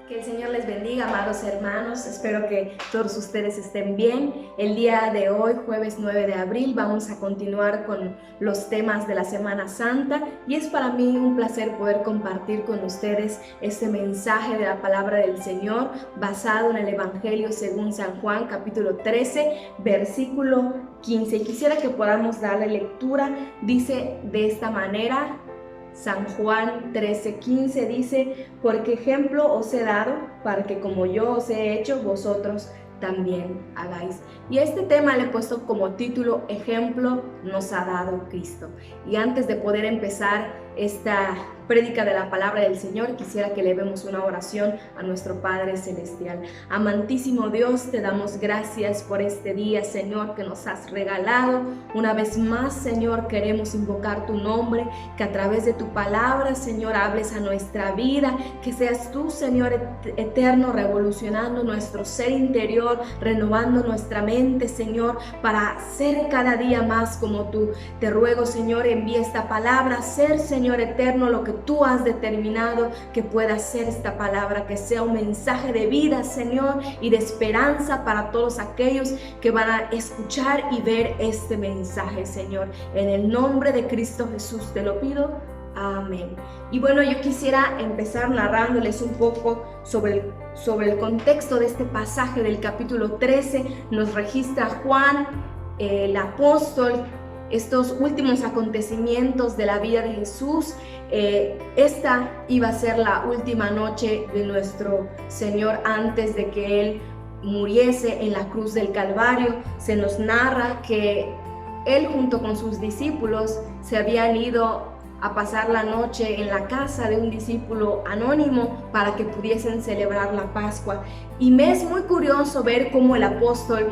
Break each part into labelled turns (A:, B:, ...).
A: Que el Señor les bendiga, amados hermanos. Espero que todos ustedes estén bien. El día de hoy, jueves 9 de abril, vamos a continuar con los temas de la Semana Santa y es para mí un placer poder compartir con ustedes este mensaje de la palabra del Señor basado en el Evangelio según San Juan, capítulo 13, versículo 15. Quisiera que podamos darle lectura. Dice de esta manera: San Juan 13:15 dice: porque ejemplo os he dado, para que como yo os he hecho, vosotros también hagáis. Y a este tema le he puesto como título: ejemplo nos ha dado Cristo. Y antes de poder empezar esta prédica de la palabra del Señor, quisiera que elevemos una oración a nuestro Padre Celestial. Amantísimo Dios, te damos gracias por este día, Señor, que nos has regalado. Una vez más, Señor, queremos invocar tu nombre, que a través de tu palabra, Señor, hables a nuestra vida, que seas tú, Señor eterno, revolucionando nuestro ser interior, renovando nuestra mente, Señor, para ser cada día más como tú. Te ruego, Señor, envía esta palabra, ser, Señor eterno, lo que tú has determinado que pueda ser esta palabra, que sea un mensaje de vida, Señor, y de esperanza para todos aquellos que van a escuchar y ver este mensaje, Señor. En el nombre de Cristo Jesús te lo pido. Amén. Y bueno, yo quisiera empezar narrándoles un poco sobre el contexto de este pasaje del capítulo 13. Nos registra Juan, el apóstol, estos últimos acontecimientos de la vida de Jesús. Esta iba a ser la última noche de nuestro Señor antes de que Él muriese en la cruz del Calvario. Se nos narra que Él junto con sus discípulos se habían ido a pasar la noche en la casa de un discípulo anónimo para que pudiesen celebrar la Pascua. Y me es muy curioso ver cómo el apóstol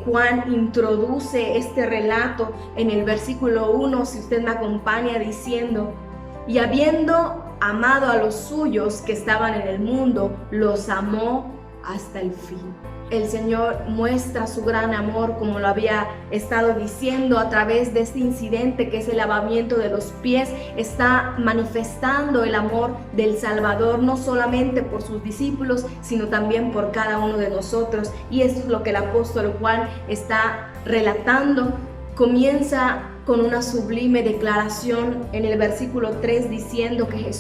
A: Juan introduce este relato en el versículo 1, si usted me acompaña, diciendo: y habiendo amado a los suyos que estaban en el mundo, los amó hasta el fin. El Señor muestra su gran amor, como lo había estado diciendo, a través de este incidente que es el lavamiento de los pies. Está manifestando el amor del Salvador, no solamente por sus discípulos, sino también por cada uno de nosotros. Y esto es lo que el apóstol Juan está relatando. Comienza con una sublime declaración en el versículo 3 diciendo que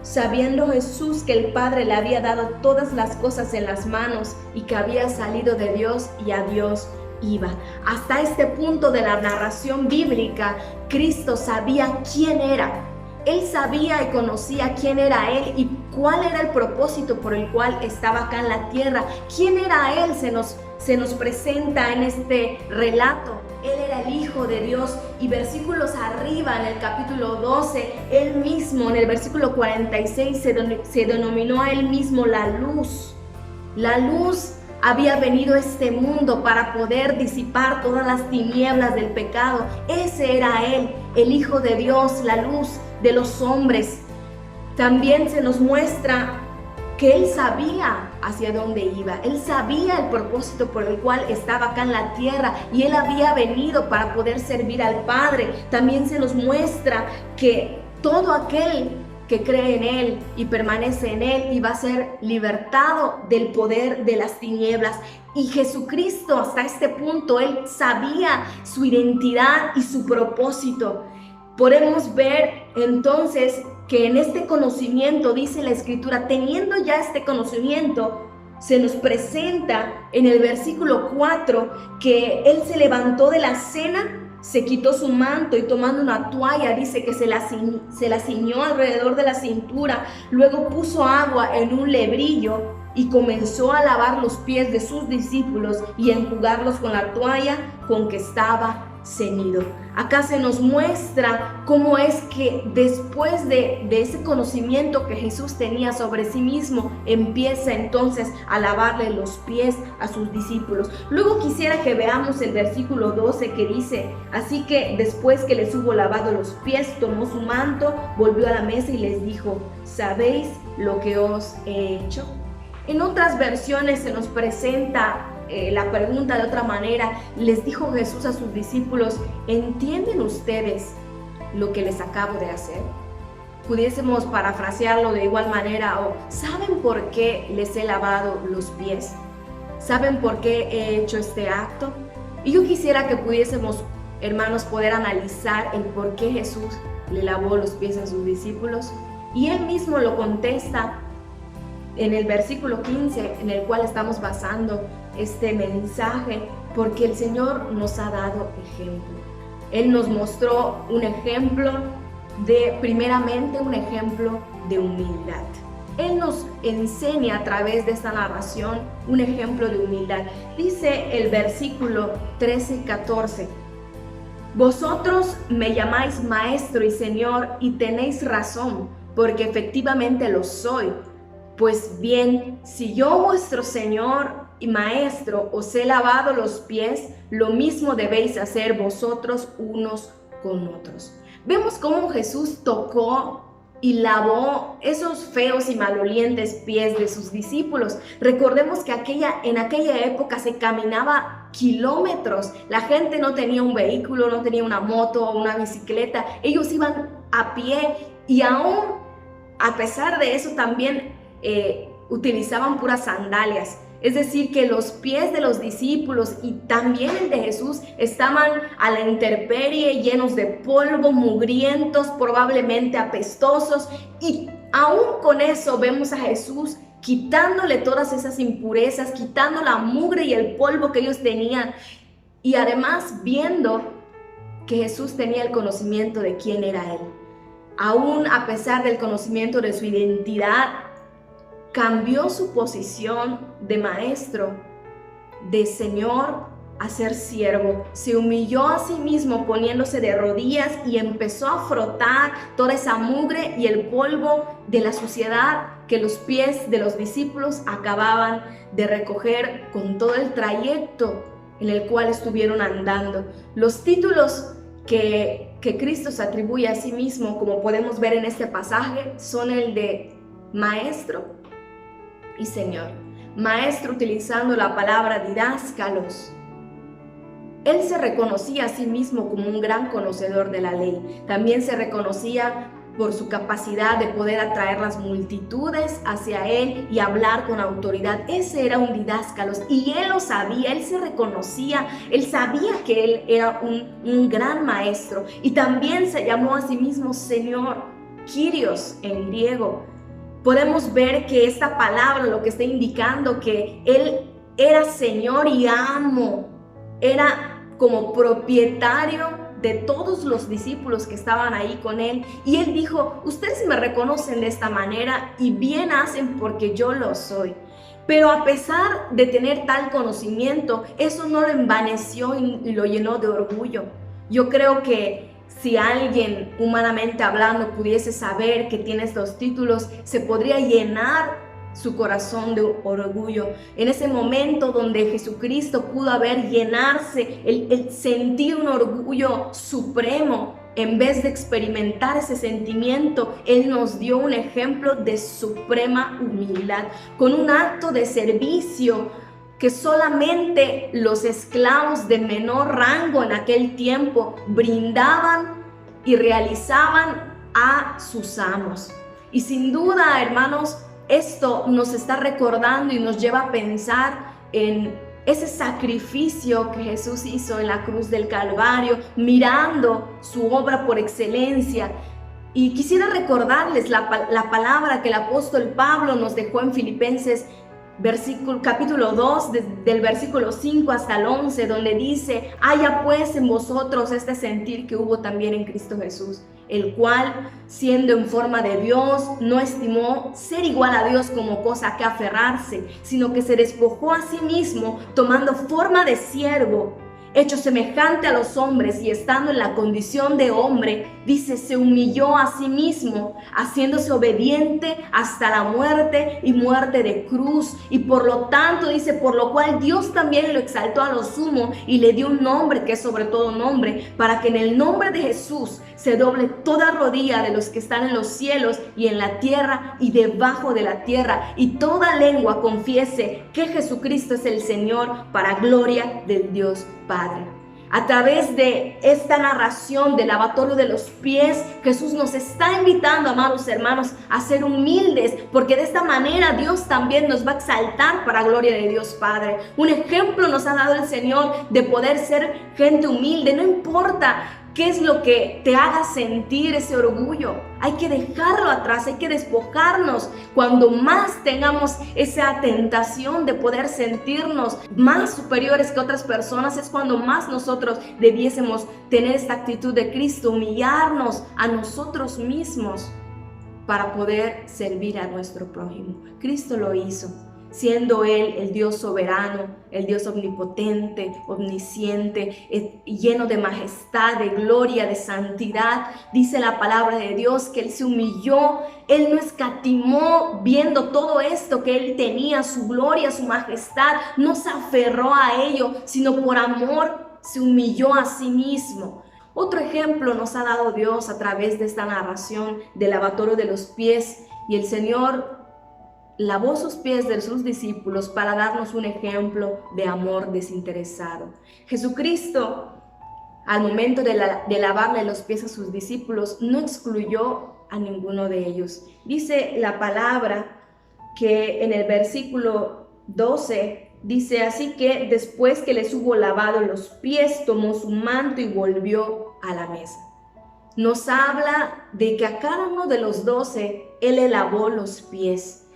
A: sabiendo Jesús que el Padre le había dado todas las cosas en las manos y que había salido de Dios y a Dios iba. Hasta este punto de la narración bíblica, Cristo sabía quién era. Él sabía y conocía quién era Él y cuál era el propósito por el cual estaba acá en la tierra. ¿Quién era Él? Se nos presenta en este relato. Él era el Hijo de Dios, y versículos arriba en el capítulo 12, Él mismo en el versículo 46 se denominó a Él mismo la luz. La luz había venido a este mundo para poder disipar todas las tinieblas del pecado. Ese era Él, el Hijo de Dios, la luz de los hombres. También se nos muestra que Él sabía hacia dónde iba. Él sabía el propósito por el cual estaba acá en la tierra y Él había venido para poder servir al Padre. También se nos muestra que todo aquel que cree en Él y permanece en Él iba a ser libertado del poder de las tinieblas. Y Jesucristo, hasta este punto, Él sabía su identidad y su propósito. Podemos ver entonces que en este conocimiento, dice la Escritura, teniendo ya este conocimiento, se nos presenta en el versículo 4 que Él se levantó de la cena, se quitó su manto y tomando una toalla, dice que se la ciñó alrededor de la cintura, luego puso agua en un lebrillo y comenzó a lavar los pies de sus discípulos y a enjugarlos con la toalla con que estaba ceñido. Acá se nos muestra cómo es que después de ese conocimiento que Jesús tenía sobre sí mismo, empieza entonces a lavarle los pies a sus discípulos. Luego quisiera que veamos el versículo 12 que dice: así que después que les hubo lavado los pies, tomó su manto, volvió a la mesa y les dijo: ¿sabéis lo que os he hecho? En otras versiones se nos presenta la pregunta de otra manera. Les dijo Jesús a sus discípulos: ¿entienden ustedes lo que les acabo de hacer? pudiésemos parafrasearlo de igual manera, o ¿saben por qué les he lavado los pies? ¿Saben por qué he hecho este acto? Y yo quisiera que pudiésemos, hermanos, poder analizar el por qué Jesús le lavó los pies a sus discípulos. Y él mismo lo contesta en el versículo 15, en el cual estamos basando este mensaje, porque el Señor nos ha dado ejemplo. Él nos mostró un ejemplo primeramente un ejemplo de humildad. Él nos enseña a través de esta narración un ejemplo de humildad. Dice el versículo 13 y 14: Vosotros me llamáis maestro y señor, y tenéis razón, porque efectivamente lo soy. Pues bien, si yo, vuestro señor y maestro, os he lavado los pies, lo mismo debéis hacer vosotros unos con otros. Vemos cómo Jesús tocó y lavó esos feos y malolientes pies de sus discípulos. Recordemos que en aquella época se caminaba kilómetros. La gente no tenía un vehículo, no tenía una moto o una bicicleta. Ellos iban a pie, y aún a pesar de eso también utilizaban puras sandalias. Es decir, que los pies de los discípulos y también el de Jesús estaban a la intemperie, llenos de polvo, mugrientos, probablemente apestosos. Y aún con eso vemos a Jesús quitándole todas esas impurezas, quitando la mugre y el polvo que ellos tenían. Y además viendo que Jesús tenía el conocimiento de quién era Él. Aún a pesar del conocimiento de su identidad, cambió su posición de maestro, de señor, a ser siervo. Se humilló a sí mismo poniéndose de rodillas y empezó a frotar toda esa mugre y el polvo de la suciedad que los pies de los discípulos acababan de recoger con todo el trayecto en el cual estuvieron andando. Los títulos que Cristo se atribuye a sí mismo, como podemos ver en este pasaje, son el de maestro y señor. Maestro, utilizando la palabra didáscalos. Él se reconocía a sí mismo como un gran conocedor de la ley. También se reconocía por su capacidad de poder atraer las multitudes hacia él y hablar con autoridad. Ese era un didáscalos, y él lo sabía, él se reconocía, él sabía que él era un gran maestro. Y también se llamó a sí mismo Señor, Kyrios en griego. Podemos ver que esta palabra lo que está indicando que él era Señor y amo, era como propietario de todos los discípulos que estaban ahí con él. Y él dijo: ustedes me reconocen de esta manera y bien hacen porque yo lo soy. Pero a pesar de tener tal conocimiento, eso no lo envaneció y lo llenó de orgullo. Yo creo que si alguien, humanamente hablando, pudiese saber que tiene estos títulos, se podría llenar su corazón de orgullo. En ese momento donde Jesucristo pudo llenarse, el sentir un orgullo supremo, en vez de experimentar ese sentimiento, Él nos dio un ejemplo de suprema humildad, con un acto de servicio que solamente los esclavos de menor rango en aquel tiempo brindaban y realizaban a sus amos. Y sin duda, hermanos, esto nos está recordando y nos lleva a pensar en ese sacrificio que Jesús hizo en la cruz del Calvario, mirando su obra por excelencia. Y quisiera recordarles la palabra que el apóstol Pablo nos dejó en Filipenses capítulo 2, del versículo 5 hasta el 11, donde dice: haya pues en vosotros este sentir que hubo también en Cristo Jesús, el cual, siendo en forma de Dios, no estimó ser igual a Dios como cosa a que aferrarse, sino que se despojó a sí mismo, tomando forma de siervo, hecho semejante a los hombres, y estando en la condición de hombre, dice, se humilló a sí mismo, haciéndose obediente hasta la muerte y muerte de cruz. Y por lo tanto, dice, por lo cual Dios también lo exaltó a lo sumo y le dio un nombre que es sobre todo nombre, para que en el nombre de Jesús se doble toda rodilla de los que están en los cielos y en la tierra y debajo de la tierra, y toda lengua confiese que Jesucristo es el Señor, para gloria del Dios Padre. A través de esta narración del lavatorio de los pies, Jesús nos está invitando, amados hermanos, a ser humildes, porque de esta manera Dios también nos va a exaltar para gloria de Dios Padre. Un ejemplo nos ha dado el Señor de poder ser gente humilde. No importa qué es lo que te haga sentir ese orgullo, hay que dejarlo atrás, hay que despojarnos. Cuando más tengamos esa tentación de poder sentirnos más superiores que otras personas, es cuando más nosotros debiésemos tener esta actitud de Cristo, humillarnos a nosotros mismos para poder servir a nuestro prójimo. Cristo lo hizo, siendo Él el Dios soberano, el Dios omnipotente, omnisciente, lleno de majestad, de gloria, de santidad. Dice la palabra de Dios que Él se humilló, Él no escatimó viendo todo esto que Él tenía, su gloria, su majestad, no se aferró a ello, sino por amor se humilló a sí mismo. Otro ejemplo nos ha dado Dios a través de esta narración del lavatorio de los pies, y el Señor lavó sus pies de sus discípulos para darnos un ejemplo de amor desinteresado. Jesucristo, al momento de lavarle los pies a sus discípulos, no excluyó a ninguno de ellos. Dice la palabra que en el versículo 12 dice: así que después que les hubo lavado los pies, tomó su manto y volvió a la mesa. Nos habla de que a cada uno de los 12 Él le lavó los pies.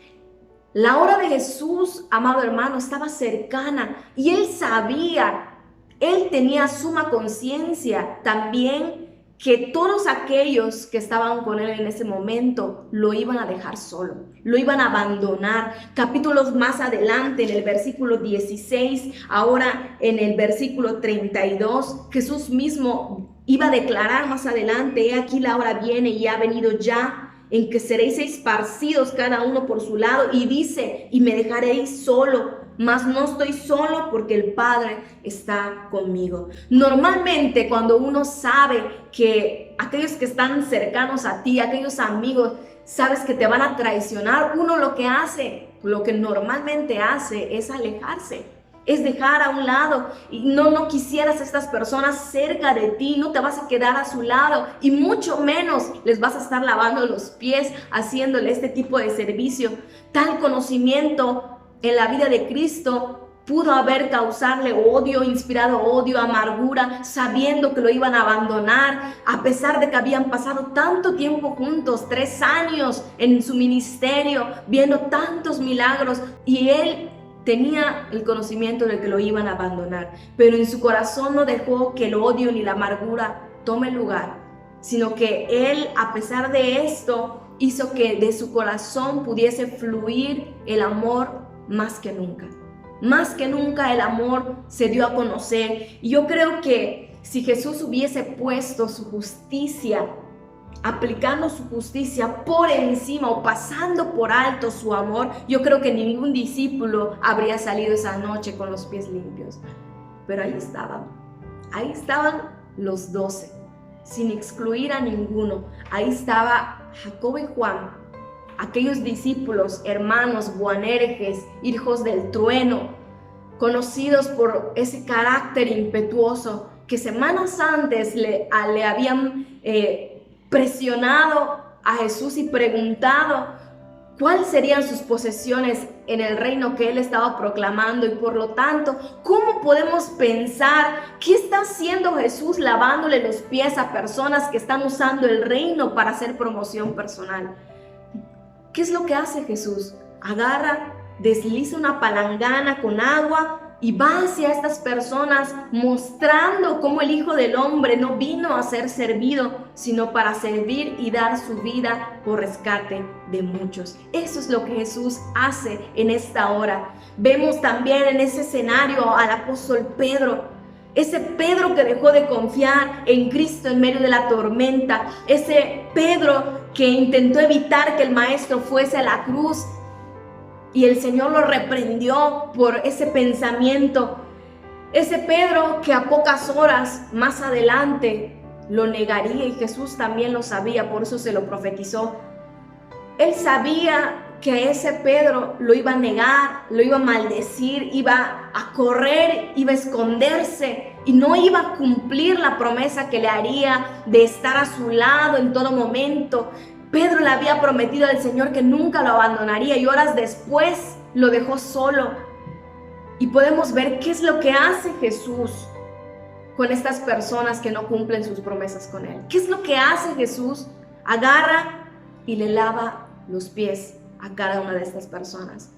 A: La hora de Jesús, amado hermano, estaba cercana y Él sabía, Él tenía suma conciencia también que todos aquellos que estaban con Él en ese momento lo iban a dejar solo, lo iban a abandonar. Capítulos más adelante, en el versículo 16, ahora en el versículo 32, Jesús mismo iba a declarar más adelante: he aquí la hora viene y ha venido ya, en que seréis esparcidos cada uno por su lado, y dice: y me dejaréis solo, mas no estoy solo, porque el Padre está conmigo. Normalmente, cuando uno sabe que aquellos que están cercanos a ti, aquellos amigos, sabes que te van a traicionar, uno lo que hace, lo que normalmente hace, es alejarse, es dejar a un lado. Y no quisieras a estas personas cerca de ti, no te vas a quedar a su lado, y mucho menos les vas a estar lavando los pies, haciéndole este tipo de servicio. Tal conocimiento en la vida de Cristo pudo haber causarle odio, inspirado odio, amargura, sabiendo que lo iban a abandonar, a pesar de que habían pasado tanto tiempo juntos, 3 años en su ministerio, viendo tantos milagros, y Él tenía el conocimiento de que lo iban a abandonar, pero en su corazón no dejó que el odio ni la amargura tome lugar, sino que Él, a pesar de esto, hizo que de su corazón pudiese fluir el amor más que nunca. Más que nunca el amor se dio a conocer. Y yo creo que si Jesús hubiese puesto su justicia, aplicando su justicia por encima o pasando por alto su amor, yo creo que ningún discípulo habría salido esa noche con los pies limpios. Pero ahí estaban los 12, sin excluir a ninguno. Ahí estaba Jacobo y Juan, aquellos discípulos, hermanos boanerges, hijos del trueno, conocidos por ese carácter impetuoso que semanas antes le habían presionado a Jesús y preguntado cuáles serían sus posesiones en el reino que Él estaba proclamando. Y por lo tanto, ¿cómo podemos pensar qué está haciendo Jesús lavándole los pies a personas que están usando el reino para hacer promoción personal? ¿Qué es lo que hace Jesús? Agarra, desliza una palangana con agua y va hacia estas personas, mostrando cómo el Hijo del Hombre no vino a ser servido, sino para servir y dar su vida por rescate de muchos. Eso es lo que Jesús hace en esta hora. Vemos también en ese escenario al apóstol Pedro, ese Pedro que dejó de confiar en Cristo en medio de la tormenta, ese Pedro que intentó evitar que el Maestro fuese a la cruz, y el Señor lo reprendió por ese pensamiento. Ese Pedro que a pocas horas más adelante lo negaría, y Jesús también lo sabía, por eso se lo profetizó. Él sabía que a ese Pedro lo iba a negar, lo iba a maldecir, iba a correr, iba a esconderse y no iba a cumplir la promesa que le haría de estar a su lado en todo momento. Pedro le había prometido al Señor que nunca lo abandonaría y horas después lo dejó solo. Y podemos ver qué es lo que hace Jesús con estas personas que no cumplen sus promesas con Él. ¿Qué es lo que hace Jesús? Agarra y le lava los pies a cada una de estas personas.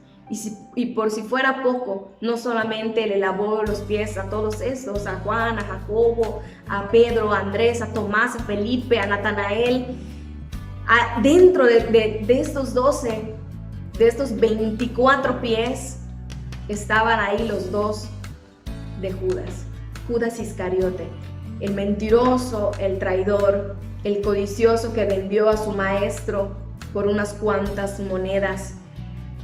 A: Y por si fuera poco, no solamente le lavó los pies a todos estos, a Juan, a Jacobo, a Pedro, a Andrés, a Tomás, a Felipe, a Natanael. Dentro de estos 12, de estos 24 pies, estaban ahí los 2 de Judas. Judas Iscariote, el mentiroso, el traidor, el codicioso que vendió a su maestro por unas cuantas monedas,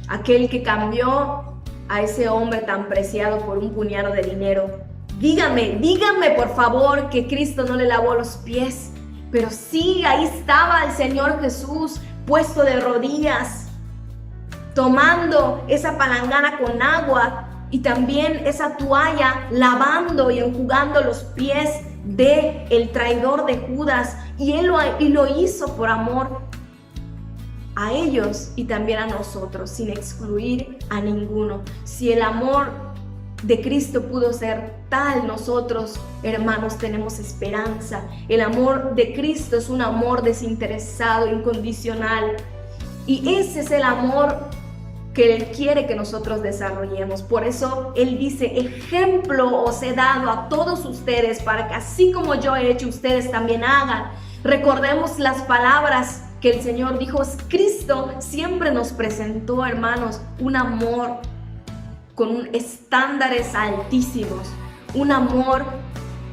A: aquel que cambió a ese hombre tan preciado por un puñado de dinero. Dígame por favor que Cristo no le lavó los pies, pero sí, ahí estaba el Señor Jesús puesto de rodillas, tomando esa palangana con agua y también esa toalla, lavando y enjugando los pies del traidor de Judas, y lo hizo por amor a ellos y también a nosotros, sin excluir a ninguno. Si el amor de Cristo pudo ser tal, nosotros, hermanos, tenemos esperanza. El amor de Cristo es un amor desinteresado, incondicional, y ese es el amor que Él quiere que nosotros desarrollemos. Por eso Él dice: ejemplo os he dado a todos ustedes, para que así como yo he hecho, ustedes también hagan. Recordemos las palabras que el Señor dijo. Cristo siempre nos presentó, hermanos, un amor con estándares altísimos, un amor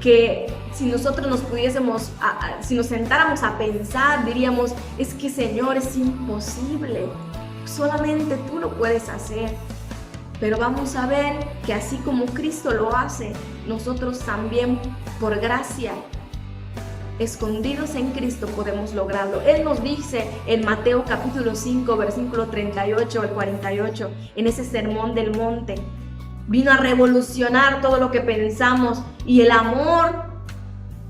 A: que si nosotros nos pudiésemos, si nos sentáramos a pensar, diríamos: es que, Señor, es imposible, solamente tú lo puedes hacer. Pero vamos a ver que así como Cristo lo hace, nosotros también, por gracia, escondidos en Cristo, podemos lograrlo. Él nos dice en Mateo capítulo 5, versículo 38 al 48, en ese sermón del monte: vino a revolucionar todo lo que pensamos, y el amor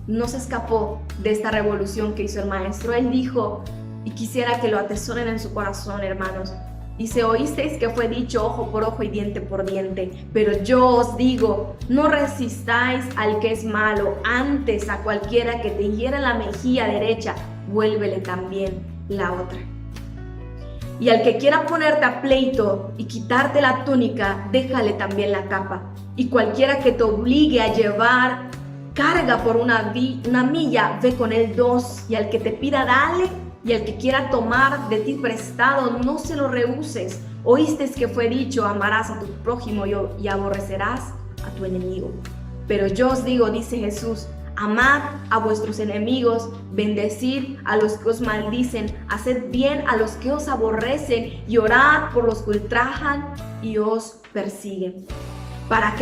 A: no se escapó de esta revolución que hizo el Maestro. Él dijo, y quisiera que lo atesoren en su corazón, hermanos, dice: oísteis que fue dicho ojo por ojo y diente por diente, pero yo os digo, no resistáis al que es malo, antes a cualquiera que te hiera la mejilla derecha, vuélvele también la otra. Y al que quiera ponerte a pleito y quitarte la túnica, déjale también la capa. Y cualquiera que te obligue a llevar carga por una milla, ve con él 2. Y al que te pida, dale. Y al que quiera tomar de ti prestado, no se lo rehuses. Oísteis que fue dicho: amarás a tu prójimo y aborrecerás a tu enemigo. Pero yo os digo, dice Jesús, amad a vuestros enemigos, bendecid a los que os maldicen, haced bien a los que os aborrecen y orad por los que ultrajan y os persiguen. Para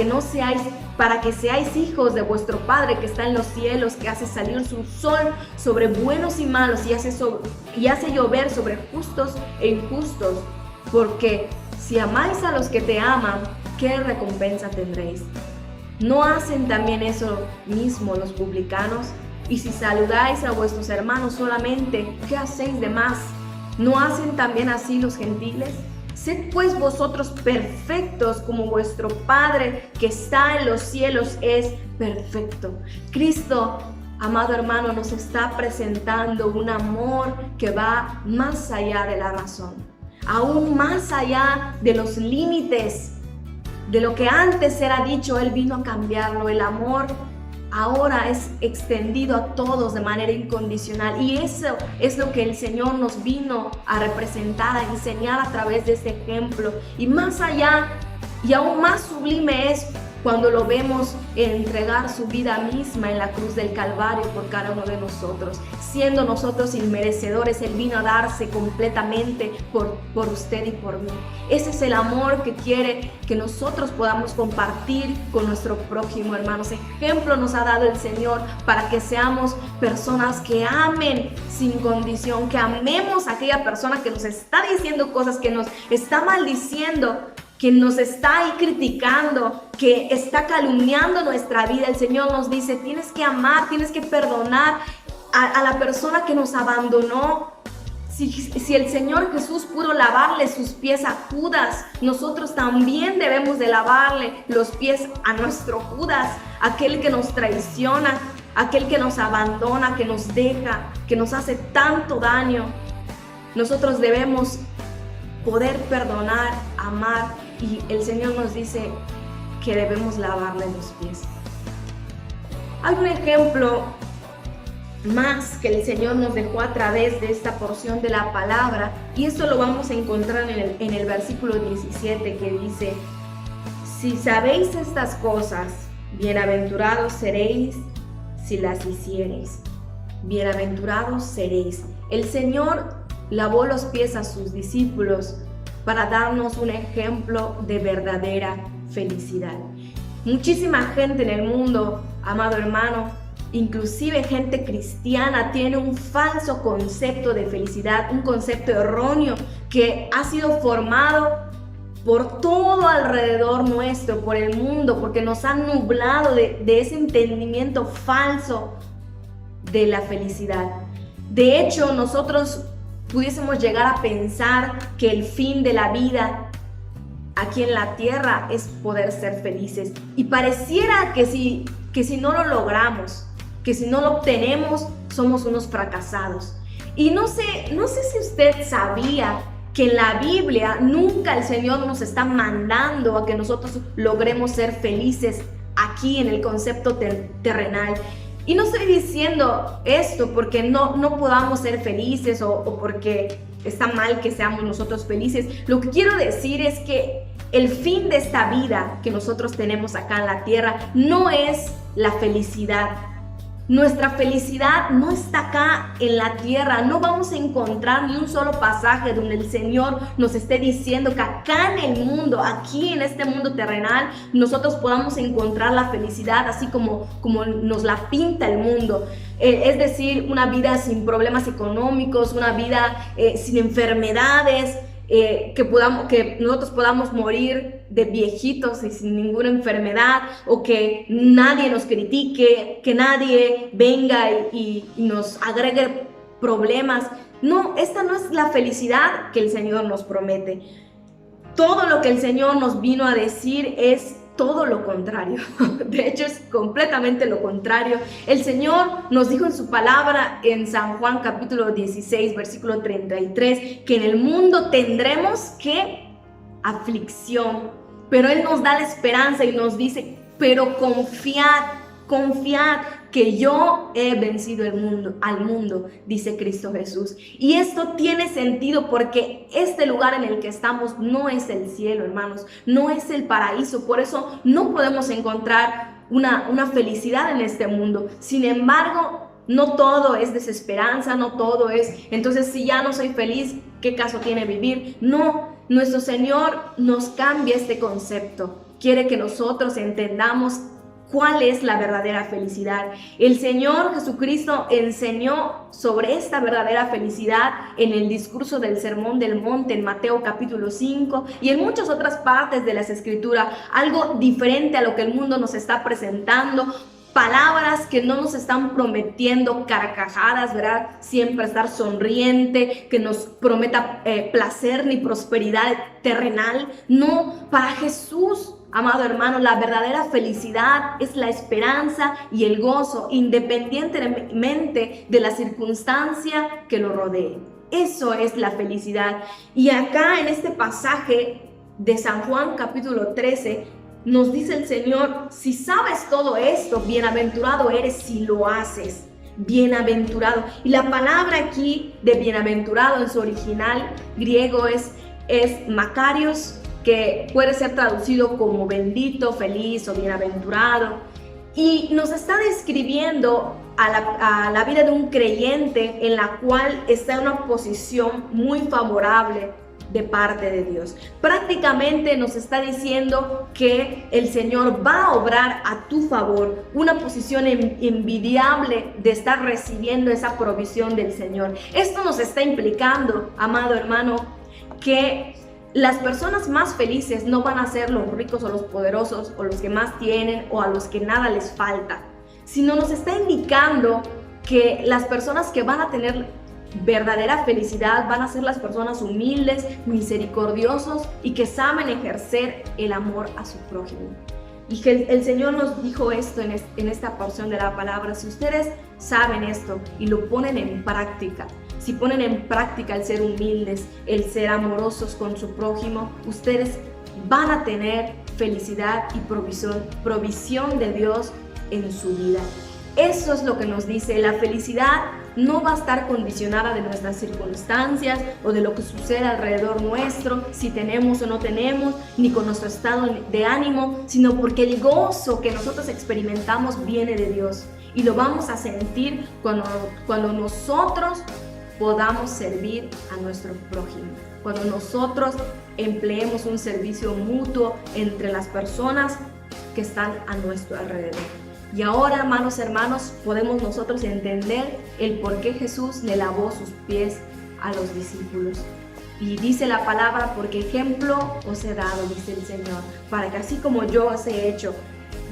A: que seáis hijos de vuestro Padre que está en los cielos, que hace salir su sol sobre buenos y malos y hace llover sobre justos e injustos. Porque si amáis a los que te aman, ¿qué recompensa tendréis? ¿No hacen también eso mismo los publicanos? Y si saludáis a vuestros hermanos solamente, ¿qué hacéis de más? ¿No hacen también así los gentiles? Sed pues vosotros perfectos, como vuestro Padre que está en los cielos es perfecto. Cristo, amado hermano, nos está presentando un amor que va más allá de la razón, aún más allá de los límites de lo que antes era dicho. Él vino a cambiarlo. El amor ahora es extendido a todos de manera incondicional, y eso es lo que el Señor nos vino a representar, a enseñar a través de este ejemplo. Y más allá y aún más sublime es cuando lo vemos entregar su vida misma en la cruz del Calvario por cada uno de nosotros. Siendo nosotros inmerecedores, Él vino a darse completamente por usted y por mí. Ese es el amor que quiere que nosotros podamos compartir con nuestro prójimo, hermanos. Ejemplo nos ha dado el Señor para que seamos personas que amen sin condición, que amemos a aquella persona que nos está diciendo cosas, que nos está maldiciendo, que nos está ahí criticando, que está calumniando nuestra vida. El Señor nos dice, tienes que amar, tienes que perdonar a la persona que nos abandonó. Si el Señor Jesús pudo lavarle sus pies a Judas, nosotros también debemos de lavarle los pies a nuestro Judas, aquel que nos traiciona, aquel que nos abandona, que nos deja, que nos hace tanto daño. Nosotros debemos poder perdonar, amar, y el Señor nos dice que debemos lavarle los pies. Hay un ejemplo más que el Señor nos dejó a través de esta porción de la palabra, y esto lo vamos a encontrar en el versículo 17, que dice: si sabéis estas cosas, bienaventurados seréis si las hiciereis. Bienaventurados seréis. El Señor lavó los pies a sus discípulos para darnos un ejemplo de verdadera felicidad. Muchísima gente en el mundo, amado hermano, inclusive gente cristiana, tiene un falso concepto de felicidad, un concepto erróneo que ha sido formado por todo alrededor nuestro, por el mundo, porque nos han nublado de ese entendimiento falso de la felicidad. De hecho, nosotros pudiésemos llegar a pensar que el fin de la vida aquí en la tierra es poder ser felices, y pareciera que si no lo logramos, que si no lo obtenemos, somos unos fracasados. Y no sé si usted sabía que en la Biblia nunca el Señor nos está mandando a que nosotros logremos ser felices aquí en el concepto terrenal. Y no estoy diciendo esto porque no podamos ser felices o porque está mal que seamos nosotros felices. Lo que quiero decir es que el fin de esta vida que nosotros tenemos acá en la tierra no es la felicidad. Nuestra felicidad no está acá en la tierra. No vamos a encontrar ni un solo pasaje donde el Señor nos esté diciendo que acá en el mundo, aquí en este mundo terrenal, nosotros podamos encontrar la felicidad así como nos la pinta el mundo. Es decir, una vida sin problemas económicos, una vida sin enfermedades, que nosotros podamos morir de viejitos y sin ninguna enfermedad, o que nadie nos critique, que nadie venga y nos agregue problemas. No, esta no es la felicidad que el Señor nos promete. Todo lo que el Señor nos vino a decir es todo lo contrario. De hecho, es completamente lo contrario. El Señor nos dijo en su palabra en San Juan capítulo 16, versículo 33, que en el mundo tendremos ¿qué? Aflicción. Pero Él nos da la esperanza y nos dice, pero confiad que yo he vencido al mundo, dice Cristo Jesús. Y esto tiene sentido porque este lugar en el que estamos no es el cielo, hermanos, no es el paraíso. Por eso no podemos encontrar una felicidad en este mundo. Sin embargo, no todo es desesperanza, no todo es, entonces si ya no soy feliz, ¿qué caso tiene vivir? No, nuestro Señor nos cambia este concepto. Quiere que nosotros entendamos ¿cuál es la verdadera felicidad? El Señor Jesucristo enseñó sobre esta verdadera felicidad en el discurso del Sermón del Monte en Mateo capítulo 5 y en muchas otras partes de las Escrituras, algo diferente a lo que el mundo nos está presentando. Palabras que no nos están prometiendo carcajadas, ¿verdad? Siempre estar sonriente, que nos prometa placer ni prosperidad terrenal. No, para Jesús, amado hermano, la verdadera felicidad es la esperanza y el gozo, independientemente de la circunstancia que lo rodee. Eso es la felicidad. Y acá en este pasaje de San Juan capítulo 13, nos dice el Señor, si sabes todo esto, bienaventurado eres si lo haces. Bienaventurado. Y la palabra aquí de bienaventurado en su original griego es Makarios, que puede ser traducido como bendito, feliz o bienaventurado. Y nos está describiendo a la vida de un creyente en la cual está en una posición muy favorable de parte de Dios. Prácticamente nos está diciendo que el Señor va a obrar a tu favor, una posición envidiable de estar recibiendo esa provisión del Señor. Esto nos está implicando, amado hermano, que las personas más felices no van a ser los ricos o los poderosos o los que más tienen o a los que nada les falta, sino nos está indicando que las personas que van a tener verdadera felicidad van a ser las personas humildes, misericordiosos y que saben ejercer el amor a su prójimo. Y que el Señor nos dijo esto en esta porción de la palabra. Si ustedes saben esto y lo ponen en práctica, si ponen en práctica el ser humildes, el ser amorosos con su prójimo, ustedes van a tener felicidad y provisión de Dios en su vida. Eso es lo que nos dice. La felicidad no va a estar condicionada de nuestras circunstancias o de lo que sucede alrededor nuestro, si tenemos o no tenemos, ni con nuestro estado de ánimo, sino porque el gozo que nosotros experimentamos viene de Dios y lo vamos a sentir cuando nosotros podamos servir a nuestro prójimo, cuando nosotros empleemos un servicio mutuo entre las personas que están a nuestro alrededor. Y ahora, hermanos, podemos nosotros entender el por qué Jesús le lavó sus pies a los discípulos. Y dice la palabra, porque ejemplo os he dado, dice el Señor, para que así como yo os he hecho,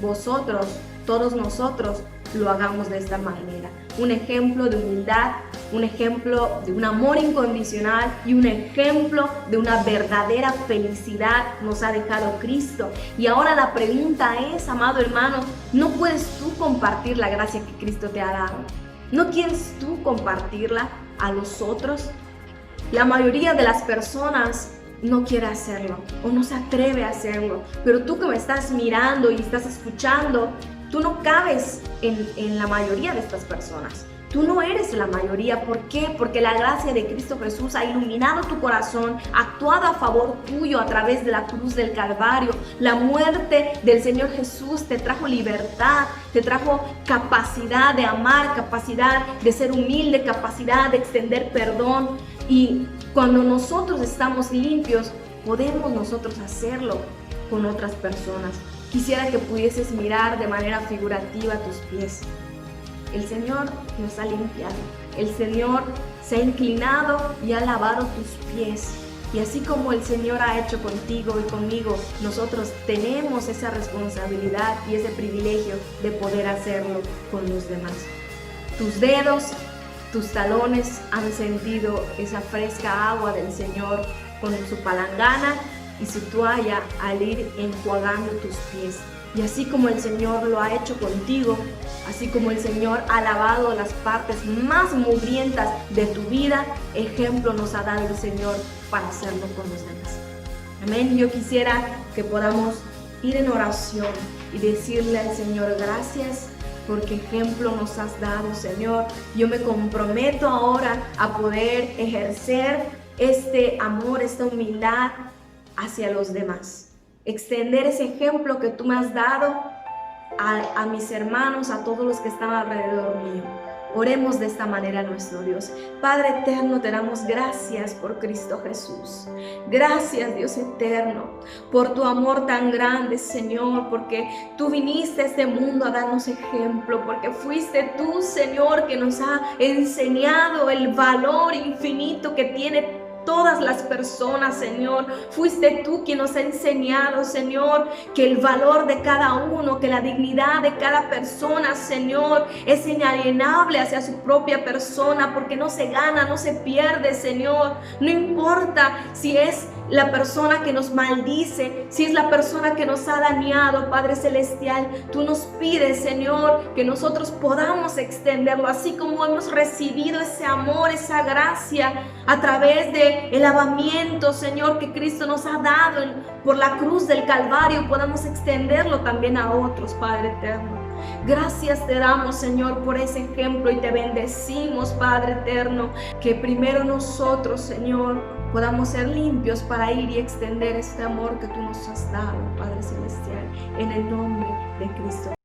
A: vosotros, todos nosotros, lo hagamos de esta manera. Un ejemplo de humildad, un ejemplo de un amor incondicional y un ejemplo de una verdadera felicidad nos ha dejado Cristo. Y ahora la pregunta es, amado hermano, ¿no puedes tú compartir la gracia que Cristo te ha dado? ¿No quieres tú compartirla a los otros? La mayoría de las personas no quiere hacerlo o no se atreve a hacerlo, pero tú que me estás mirando y estás escuchando, tú no cabes en la mayoría de estas personas. Tú no eres la mayoría. ¿Por qué? Porque la gracia de Cristo Jesús ha iluminado tu corazón, ha actuado a favor tuyo a través de la cruz del Calvario. La muerte del Señor Jesús te trajo libertad, te trajo capacidad de amar, capacidad de ser humilde, capacidad de extender perdón. Y cuando nosotros estamos limpios, podemos nosotros hacerlo con otras personas. Quisiera que pudieses mirar de manera figurativa tus pies. El Señor nos ha limpiado. El Señor se ha inclinado y ha lavado tus pies. Y así como el Señor ha hecho contigo y conmigo, nosotros tenemos esa responsabilidad y ese privilegio de poder hacerlo con los demás. Tus dedos, tus talones han sentido esa fresca agua del Señor con su palangana y su toalla al ir enjuagando tus pies. Y así como el Señor lo ha hecho contigo, así como el Señor ha lavado las partes más mugrientas de tu vida, ejemplo nos ha dado el Señor para hacerlo con los demás. Amén. Yo quisiera que podamos ir en oración y decirle al Señor, gracias porque ejemplo nos has dado, Señor. Yo me comprometo ahora a poder ejercer este amor, esta humildad hacia los demás. Extender ese ejemplo que tú me has dado a mis hermanos, a todos los que están alrededor mío. Oremos de esta manera a nuestro Dios. Padre eterno, te damos gracias por Cristo Jesús. Gracias, Dios eterno, por tu amor tan grande, Señor, porque tú viniste a este mundo a darnos ejemplo, porque fuiste tú, Señor, que nos ha enseñado el valor infinito que tiene todas las personas, Señor. Fuiste tú quien nos ha enseñado, Señor, que el valor de cada uno, que la dignidad de cada persona, Señor, es inalienable hacia su propia persona, porque no se gana, no se pierde, Señor. No importa si es la persona que nos maldice, si es la persona que nos ha dañado, Padre Celestial, tú nos pides, Señor, que nosotros podamos extenderlo, así como hemos recibido ese amor, esa gracia, a través del lavamiento, Señor, que Cristo nos ha dado por la cruz del Calvario, podamos extenderlo también a otros, Padre eterno. Gracias te damos, Señor, por ese ejemplo y te bendecimos, Padre eterno, que primero nosotros, Señor, podamos ser limpios para ir y extender este amor que tú nos has dado, Padre celestial, en el nombre de Cristo